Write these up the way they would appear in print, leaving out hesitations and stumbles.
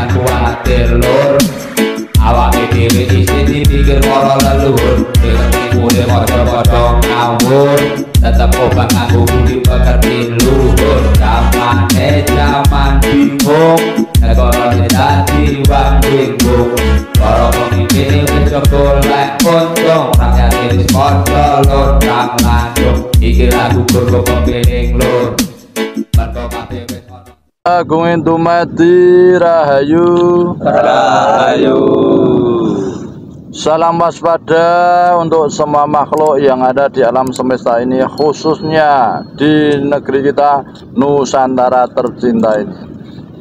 jangan kuatir lur. Awake dhewe isih dipikir para leluhur, dhewe kuwi padha-padha ngawur, tetep obat nganggo budi pekerti luhur. Zaman bingung, negara dadi wong bingung. Para pemimpin wis golek untung, rakyat wis padha lontang lantung. Iki lagu kanggo pemimpin lur. Mergo kabeh wis ana. Agung Entumati Rahayu. Salam waspada untuk semua makhluk yang ada di alam semesta ini, khususnya di negeri kita Nusantara tercinta ini.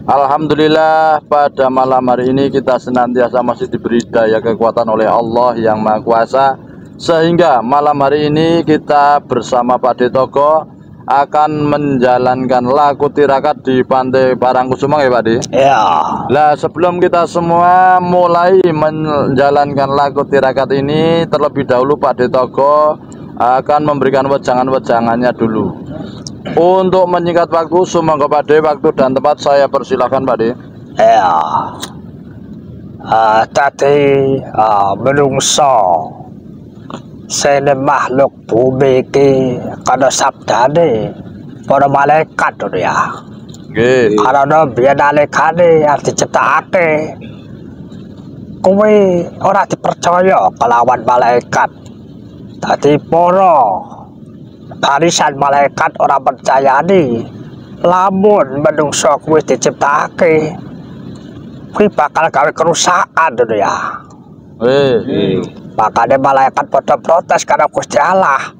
Alhamdulillah pada malam hari ini kita senantiasa masih diberi daya kekuatan oleh Allah yang Maha Kuasa, sehingga malam hari ini kita bersama Pak Detoko akan menjalankan laku tirakat di Pantai Parangkusumo ya Pak Di? Ya. Nah sebelum kita semua mulai menjalankan laku tirakat ini, terlebih dahulu Pak Detoko akan memberikan wejangan-wejangannya dulu. Untuk menyingkat waktu, semoga Pak De, waktu dan tempat saya persilahkan Pak De. Ya. Tadi menungso sene makhluk bumi iki kana sabdane para malaikat to ya. Nggih. Karena biyen nalikane arep diciptakake kuwi ora dipercaya kelawan malaikat. Dadi para barisan malaikat ora percayani lamun menungso kuwi diciptakake kuwi bakal gawe kerusakan to ya. Makanya malaikat pada protes karena Gusti Allah.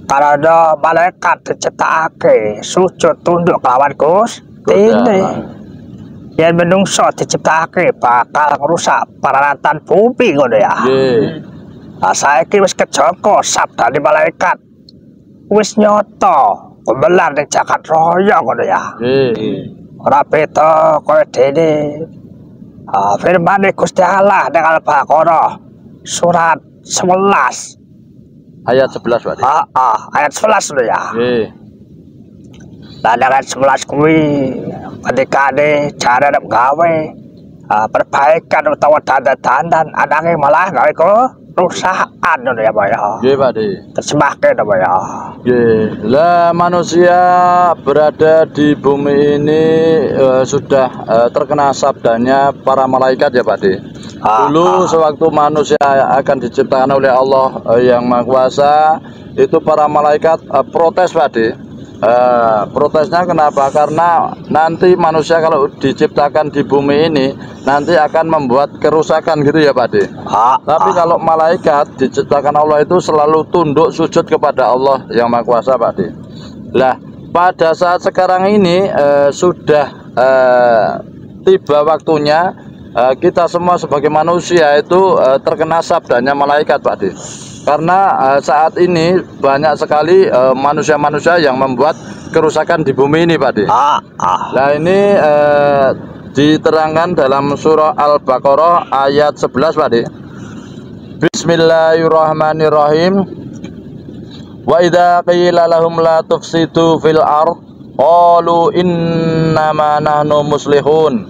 Karena malaikat diciptakake sujud tunduk lawan Gusti. Yen menungso diciptakake bakal rusak peralatan bumi ngono ya. Nah, saiki wis kejoko sabdane malaikat. Wis nyoto gemelar ning jagat raya ngono ya. Ora beda koyo dene firman Gusti Allah dengan Al-Baqarah surat 11 ayat 11 Pak. Ayat 11 lho ya. Nah dengan 11 kuwi ketika ada cara gawe perbaikan utawa dandan-dandan ananging malah gawe kerusakan lho ya Pak ya. Nggih Pak De. Terjemahke to Pak ya. Nggih. Lah manusia berada di bumi ini sudah terkena sabdanya para malaikat ya Pak De. Dulu sewaktu manusia akan diciptakan oleh Allah yang Maha Kuasa, itu para malaikat protes Pak De. Protesnya kenapa? Karena nanti manusia kalau diciptakan di bumi ini nanti akan membuat kerusakan gitu ya Pak De. Tapi kalau malaikat diciptakan Allah itu selalu tunduk sujud kepada Allah yang Maha Kuasa Pak De. Lah pada saat sekarang ini sudah tiba waktunya kita semua sebagai manusia itu terkena sabdanya malaikat Pak De. Karena saat ini banyak sekali manusia-manusia yang membuat kerusakan di bumi ini Pak De. Nah ini diterangkan dalam surah Al-Baqarah ayat 11 Pak De. Bismillahirrahmanirrahim. Wa idza qila lahum la tufsidu fil ard qalu innama nahnu muslihun.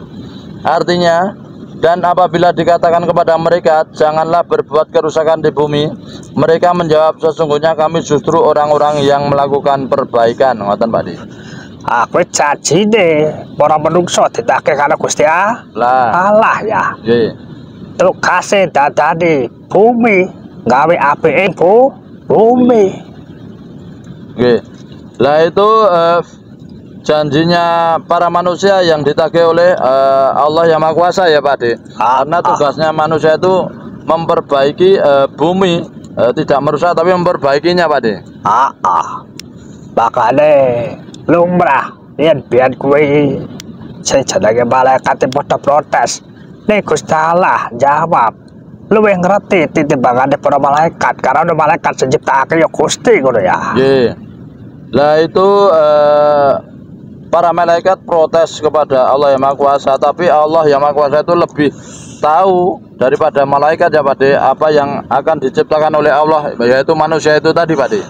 Artinya, dan apabila dikatakan kepada mereka janganlah berbuat kerusakan di bumi, mereka menjawab sesungguhnya kami justru orang-orang yang melakukan perbaikan. Ngoten Pak Di. Aku janjine para menungso ditake karo Gusti Allah ya. Nggih. Tukase dadani bumi gawe apike bumi. Nggih. Lah itu janjinya para manusia yang ditagih oleh Allah yang Maha Kuasa ya Pak De. Karena tugasnya manusia itu memperbaiki bumi, tidak merusak tapi memperbaikinya Pak De. Makanya lumrah yen biyen kuwi sing jenenge malaikat padha protes. Nek Gusti Allah jawab luwih ngerti titimbangane para malaikat karena malaikat sing ciptakake ya Gusti ngono ya. Nggih. Lah itu para malaikat protes kepada Allah yang Maha Kuasa, tapi Allah yang Maha Kuasa itu lebih tahu daripada malaikat ya Pak De, apa yang akan diciptakan oleh Allah, yaitu manusia itu tadi Pak De.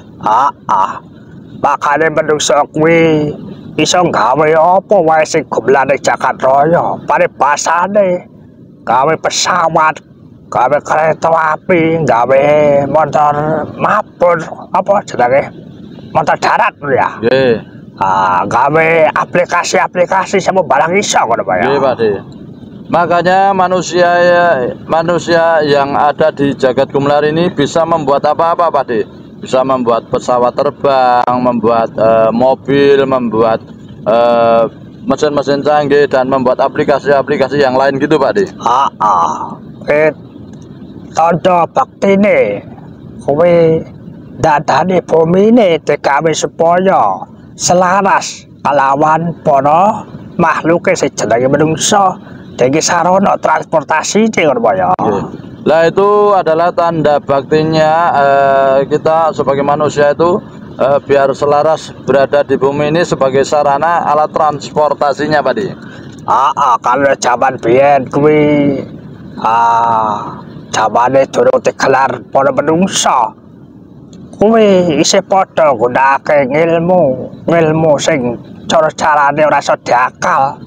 Makanya menungso kuwi iso gawe apa wae sing gumlane jagat raya, paribasane gawe pesawat, gawe kereta api, gawe motor mabur, apa jenenge? Motor darat ya. Nggih. Gawe aplikasi-aplikasi sama barang iso ngono Pak ya. Nggih, Pakde. Makanya manusia yang ada di jagat Gumelar ini bisa membuat apa-apa, Pakde. Bisa membuat pesawat terbang, membuat mobil, membuat mesin-mesin canggih dan membuat aplikasi-aplikasi yang lain gitu, Pakde. Tanda baktine kowe dadane bumine digawe supaya selaras kalawan para makhluke sing jenenge manungsa dadi sarana transportasi ngono Pak ya. Lah itu adalah tanda baktinya kita sebagai manusia itu biar selaras berada di bumi ini sebagai sarana alat transportasinya, Pakde. Kalau zaman biyen kuwi zamane durung dikelar para manungsa. Kuwi isih padha gunakake ilmu sing cara-carane ora iso diakal.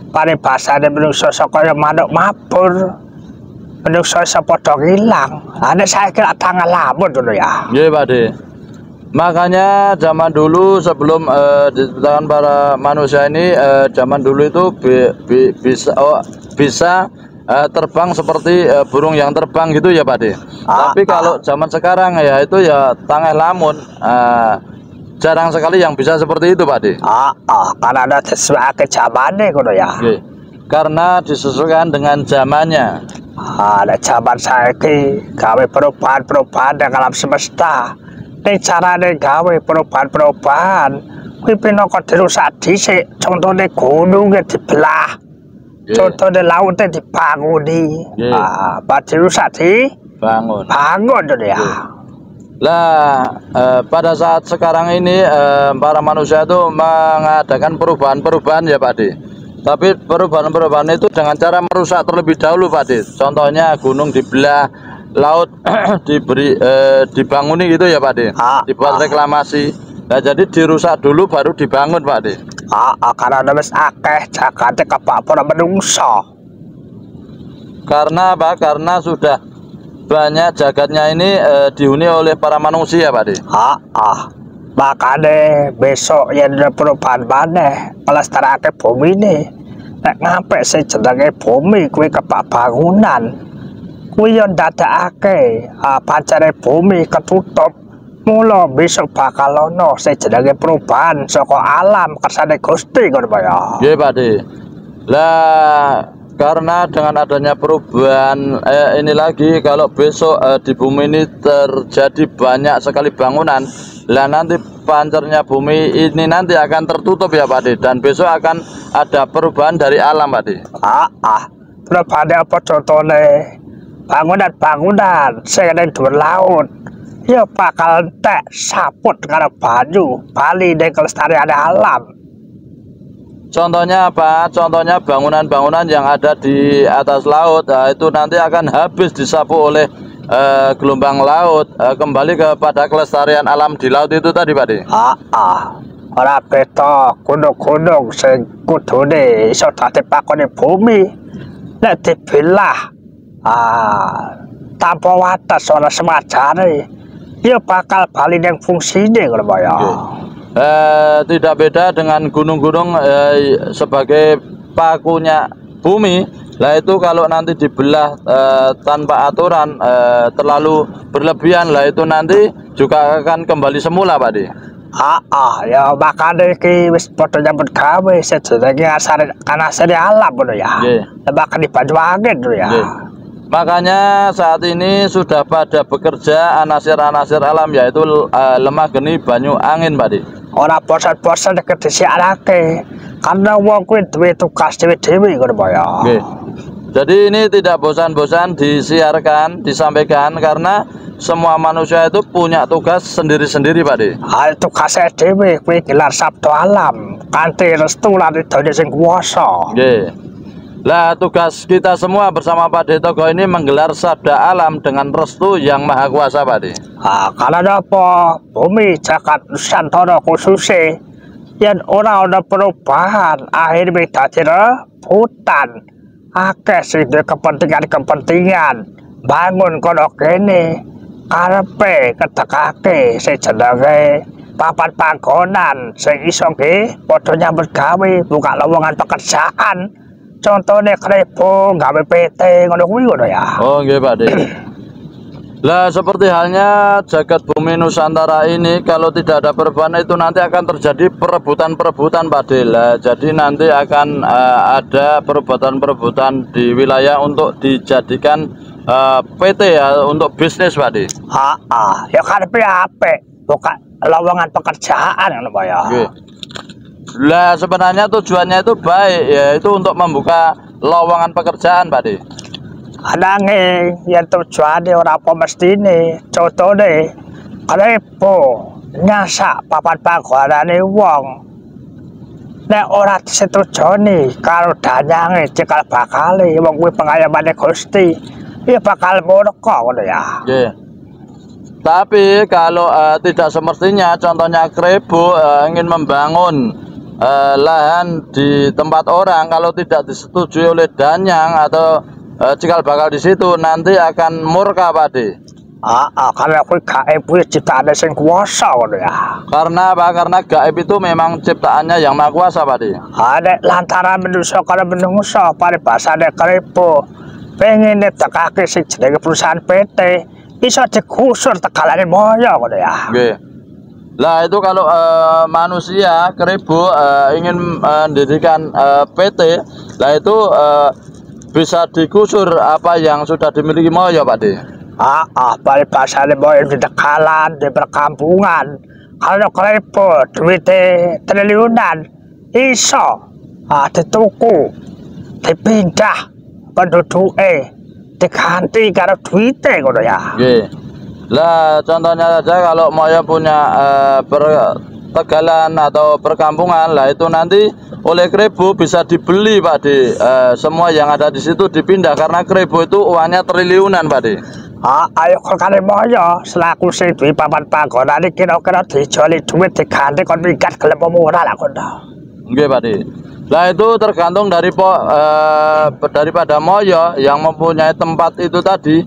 Paribasane manungsa saka manuk mabur. Manungsa iso padha ilang. Nek saiki lak tangan lamun ngono ya. Nggih, Pakde. Makanya zaman dulu sebelum diciptakan para manusia ini, zaman dulu itu bisa terbang seperti burung yang terbang gitu ya, Pakde. Tapi kalau zaman sekarang ya itu ya tangeh lamun, jarang sekali yang bisa seperti itu, Pakde. Karena ada sesuai zamane ngono ya. Karena disesuaikan dengan zamannya. Ada zaman saiki gawe perubahan-perubahan di alam semesta. Ning carane gawe perubahan-perubahan kuwi pinaka dirusak dhisik. Contone gununge dibelah. Contohnya lautnya dibanguni, dirusak dibangun ya. Lah pada saat sekarang ini para manusia itu mengadakan perubahan-perubahan ya, Pakde. Tapi perubahan-perubahan itu dengan cara merusak terlebih dahulu, Pakde. Contohnya gunung dibelah, laut dibanguni gitu ya, Pakde. Dibuat reklamasi. Nah, jadi dirusak dulu baru dibangun, Pakde. Karena wis akeh jagate kebak para manungsa. Karena apa? Karena sudah banyak jagatnya ini dihuni oleh para manusia, Pakde. Makane besok yen ada perubahan maneh nglestarake bumi ini. Nek ngampek sing jenenge bumi kuwi kebak bangunan. Kuwi yo ndadekake pancene bumi ketutup. Mula besok bakal ono sing jenenge perubahan saka alam kersane Gusti ngono Pak ya. Nggih, Pakde. Lah karena dengan adanya perubahan ini lagi kalau besok di bumi ini terjadi banyak sekali bangunan, lah nanti pancernya bumi ini nanti akan tertutup ya, Pakde, dan besok akan ada perubahan dari alam, Pakde. Perubahan apa contohnya? Bangunan sing ana dhuwur laut. Ya bakal entek saput karo banyu bali ning kelestarian alam. Contohnya apa? Contohnya bangunan-bangunan yang ada di atas laut, itu nanti akan habis disapu oleh gelombang laut, kembali kepada kelestarian alam di laut itu tadi, Pakde. Ora beda gunung-gunung sing kudune iso dadi pakone bumi. Nek dibelah tanpa wates ora semajane. Ya bakal balik yang fungsine ngono Pak ya. Tidak beda dengan gunung-gunung sebagai pakunya bumi. Lah itu kalau nanti dibelah tanpa aturan terlalu berlebihan, lah itu nanti juga akan kembali semula, Pakde. Ya makane iki wis padha nyambut gawe sejenenge asare alam ngono ya. Bakal dibantu angin ngono ya. Makanya saat ini sudah pada bekerja anasir-anasir alam, yaitu lemah geni banyu angin, Pakde. Ora bosan-bosan nek disiarake. Karena wong kuwi duwe tugas dhewe-dhewe ngono Pak ya. Jadi ini tidak bosan-bosan disiarkan, disampaikan karena semua manusia itu punya tugas sendiri-sendiri, Pakde. Tugasnya dhewe kuwi gelar sabda alam kanthi restu lan ridhone sing kuwasa. Lah tugas kita semua bersama Pakde Togo ini menggelar sabda alam dengan restu yang maha kuasa, Pakde. Kalau apa bumi jagat Nusantara khususnya Yen ora ana perubahan, akhirnya dadi rebutan. Akeh sing duwe kepentingan bangun kono kene karepe ketekake sing jenenge papan panggonan sing iso nggih padha nyambut gawe buka lowongan pekerjaan. Contohnya Krebo gawe PT ngono kuwi ngono ya. Oh nggih Pak De. Lah seperti halnya jagat bumi Nusantara ini, kalau tidak ada perubahan itu nanti akan terjadi perebutan-perebutan Pak De. Lah jadi nanti akan ada perebutan-perebutan di wilayah untuk dijadikan PT ya, untuk bisnis Pak De. Ya karepe apik, buka lowongan pekerjaan ngono Pak ya. Oke. Lah sebenarnya tujuannya itu baik, yaitu untuk membuka lowongan pekerjaan Pak De. Nanging yen tujuane ora apa mestine. Contone Krebo nyasak papan panggonane wong. Nek ora disetujoni karo danyange cikal bakale wong kuwi pengayomane Gusti, ya bakal murka ngono ya. Nggih. Tapi kalau tidak semestinya, contohnya Krebo ingin membangun lahan di tempat orang, kalau tidak disetujui oleh danyang atau cikal bakal di situ, nanti akan murka Pak De. Karena kuwi gaib kuwi ciptaane sing kuwasa ngono ya. Karena apa? Karena gaib itu memang ciptaannya yang maha kuasa Pak De. Nek lantaran menungso karo menungso paribasane Krebo pengen netekake sing jenenge perusahaan PT iso digusur tegalane moyo ngono ya. Nggih. Lah itu kalau manusia Krebo ingin mendirikan PT, lah itu bisa digusur apa yang sudah dimiliki moyo Pak De. Paribasane moyo di tegalan, di perkampungan. Kalau Krebo duwite triliunan iso dituku, dipindah penduduke, diganti karo duwite ngono ya. Nggih. Lah contohnya saja kalau moyo punya pertegalan atau perkampungan, lah itu nanti oleh Krebo bisa dibeli Pak De. Semua yang ada di situ dipindah karena Krebo itu uangnya triliunan Pak De. Ayo kali moyo selaku sing duwe papan panggonan iki kira-kira dijoli duit diganti kon minggat gelem apa ora lah kono. Nggih Pak De. Lah itu tergantung daripada moyo yang mempunyai tempat itu tadi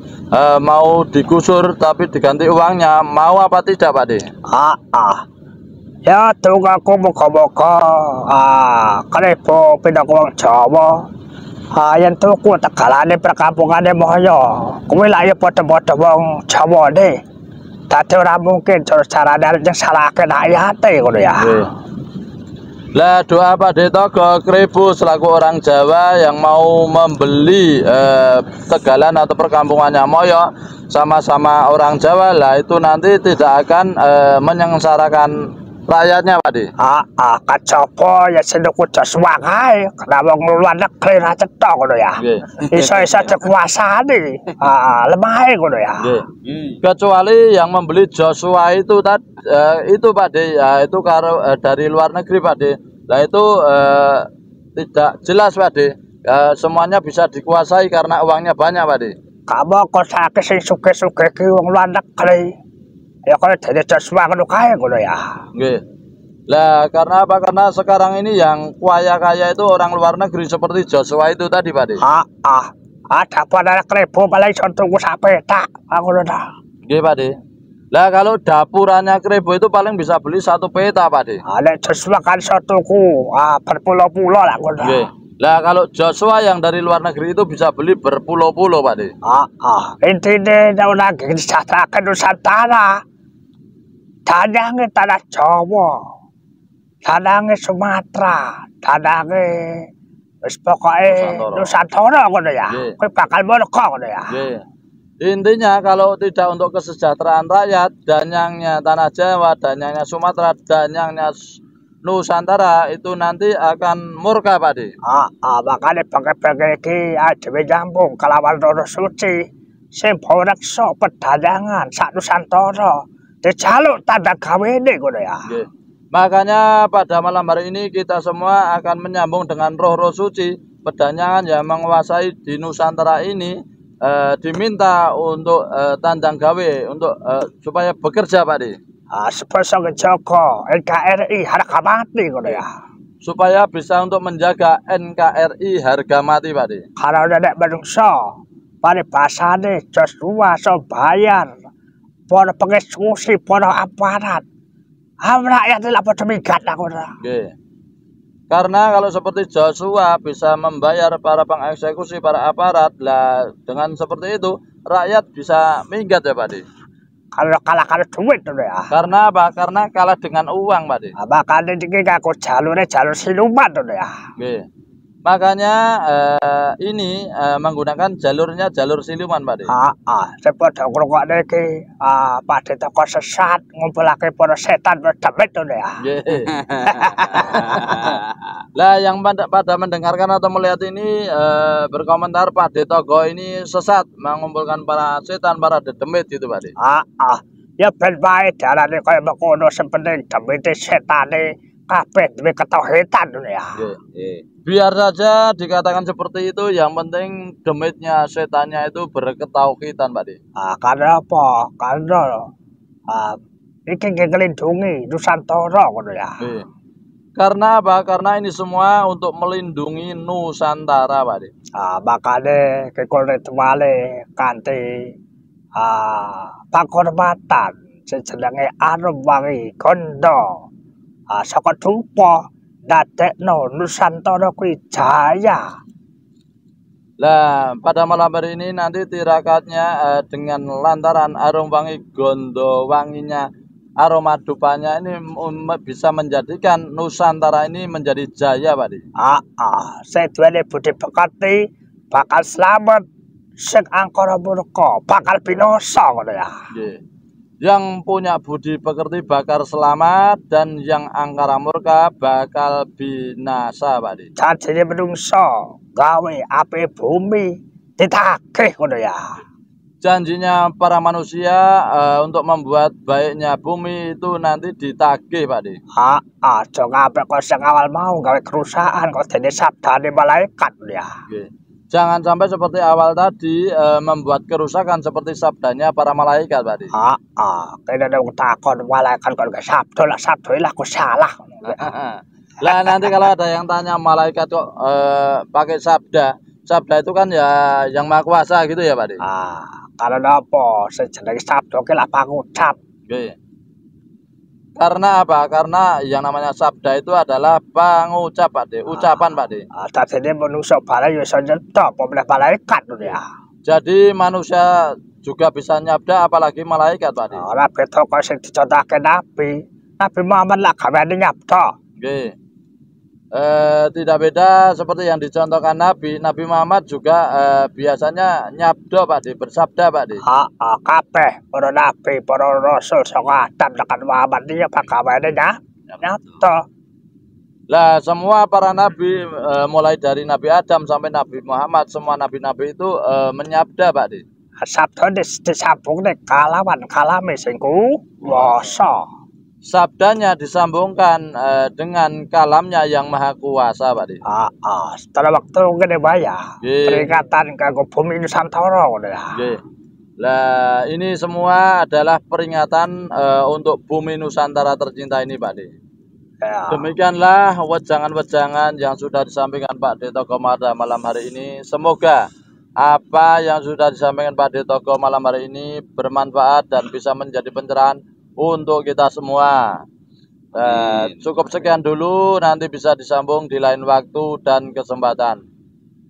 mau digusur tapi diganti uangnya, mau apa tidak Pak De? Ya tunggaku muga-muga Krebo pindah wong Jawa. Yen tuku tegalane perkampungane moyo kuwi lak ya padha-padha wong Jawane. Dadi ora mungkin carane arep salahke rakyate ngono ya. Lah doa Pak De Togo Krebo selaku orang Jawa yang mau membeli tegalan atau perkampungannya moyo, sama-sama orang Jawa, lah itu nanti tidak akan menyengsarakan rakyatnya Pak De. Kacapa ya senengku Joshua kae, kena wong luar negeri ra cetok ngono ya. Iso-iso dikuasani. Lemahe ngono ya. Kecuali yang membeli Joshua itu itu Pak De, ya itu karo dari luar negeri Pak De. Lah itu tidak jelas Pak De. Semuanya bisa dikuasai karena uangnya banyak Pak De. Kamu kosake sing sugih-sugih ki wong luar negeri. Ya kalau dari Joshua ngono kae ngono ya. Nggih. Lah karena apa? Karena sekarang ini yang kaya-kaya itu orang luar negeri seperti Joshua itu tadi Pak De. Ada pada Krebo paling iso tuku sapetak ngono ta. Nggih Pak De. Lah kalau dapurannya Krebo itu paling bisa beli 1 peta Pak De. Nek Joshua kan iso tuku berpulau-pulau lah ngono. Nggih. Lah kalau Joshua yang dari luar negeri itu bisa beli berpulau-pulau Pak De. Intine ora disasarake Nusantara. Danyange tanah Jawa, danyange Sumatera, danyange wis pokoke Nusantara ngono ya. Kowe bakal murka ngono ya. Intinya kalau tidak untuk kesejahteraan rakyat, danyangnya tanah Jawa, danyangnya Sumatera, danyangnya Nusantara itu nanti akan murka Pak De. Makane bangke-bangke iki dhewe nyambung kelawan Roh Suci sing reksa pedayangan sak Nusantara. Dijaluk tanda gawene ngono ya. Makanya pada malam hari ini kita semua akan menyambung dengan roh-roh suci pedanyangan yang menguasai di Nusantara ini, diminta untuk tandang gawe untuk supaya bekerja Pak De. Supaya ngejaga NKRI harga mati ngono ya. Supaya bisa untuk menjaga NKRI harga mati Pakde. Kalau nek menungso pada bahasane Joshua so bayar para pengeksekusi para aparat. Rakyat tidak pada minggat aku. Nggih. Karena kalau seperti Joshua bisa membayar para pengeksekusi para aparat, lah dengan seperti itu rakyat bisa minggat ya Pakde. Kalau kalah duit tuh ya. Karena apa? Karena kalah dengan uang Pakde. Makanya ini aku jalur siluman tuh ya. Nggih. Makanya ini menggunakan jalurnya jalur siluman Pakde. Sepadha ngrungokne iki Pakde toko sesat ngumpulake para setan demit tuh ya. Nggih. Lah yang pada mendengarkan atau melihat ini berkomentar Pakde Togo ini sesat mengumpulkan para setan, para dedemit gitu Pakde. Ya ben bae darane kaya mengkono sepenting demite setane kabeh duwe ketauhidan tuh ya. Nggih. Biar saja dikatakan seperti itu, yang penting demitnya setannya itu berketauhidan Pakde. Karena apa? Karena iki ngelindungi Nusantara ngono ya. Karena apa? Karena ini semua untuk melindungi Nusantara Pakde. Makanya kekone temale kanthi penghormatan sejenenge Arum Wangi Gondo. Saka dupa dadekno Nusantara kuwi jaya. Lah pada malam hari ini nanti tirakatnya dengan lantaran Arum Wangi Gondo wanginya aroma dupanya ini bisa menjadikan Nusantara ini menjadi jaya Pakde. Saya duweni budi pekerti bakal selamat sing angkara murka bakal binasa ngono ya. Yang punya budi pekerti bakal selamat dan yang angkara murka bakal binasa Pakde. Janjine menungso gawe api bumi ditagih ngono ya. Janjinya para manusia untuk membuat baiknya bumi itu nanti ditagih Pakde. Aja ngapik kok sing awal mau gawe kerusakan kok dene sabdane malaikat ya. Jangan sampai seperti awal tadi membuat kerusakan seperti sabdanya para malaikat Pakde. Kene nek takon malaikat kok gak sabda lah aku salah. Lah nanti kalau ada yang tanya malaikat kok pakai sabda. Sabda itu kan ya yang maha kuasa gitu ya Pakde. Kalau apa sejenenge sabda ki lak pangucap. Karena apa? Karena yang namanya sabda itu adalah pangucap Pakde, ucapan Pakde. Dadine manusa barang ya iso nyetok, apa malaikat ya. Jadi manusia juga bisa nyabda apalagi malaikat Pakde. Ora beda kok sing dicontohake Nabi. Nabi Muhammad lak gaweane nyabda. Nggih. Tidak beda seperti yang dicontohkan Nabi Muhammad juga biasanya nyabda Pakde, bersabda Pakde. Kabeh para nabi, para rasul saka Adam tekan Muhammad iki pagaweane nyabda. Lah semua para nabi mulai dari Nabi Adam sampai Nabi Muhammad, semua nabi-nabi itu menyabda Pakde. Sabda disambungne kalawan kalame sing kuwasa. Sabdanya disambungkan dengan kalamnya yang maha kuasa Pakde. Setelah waktu ngene wae ya. Peringatan kanggo bumi Nusantara ngono ya. Lah ini semua adalah peringatan untuk bumi Nusantara tercinta ini Pakde. Demikianlah wejangan-wejangan yang sudah disampaikan Pakde Togo pada malam hari ini. Semoga apa yang sudah disampaikan Pakde Togo malam hari ini bermanfaat dan bisa menjadi pencerahan untuk kita semua. Cukup sekian dulu, nanti bisa disambung di lain waktu dan kesempatan.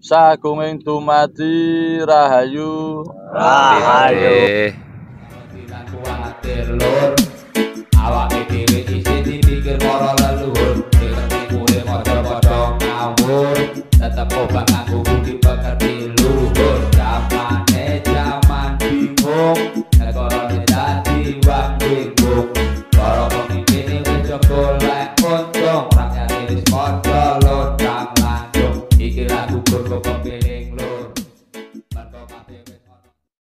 Sagunging dumadi rahayu. Awak dhewe isih dipikir para leluhur, mulih padha-padha ngawur, tetep obah nganggo budi pekerti luhur. Zaman bingung, negarane dadi wong bingung. Para pemimpin wis golek untung, rakyat wis padha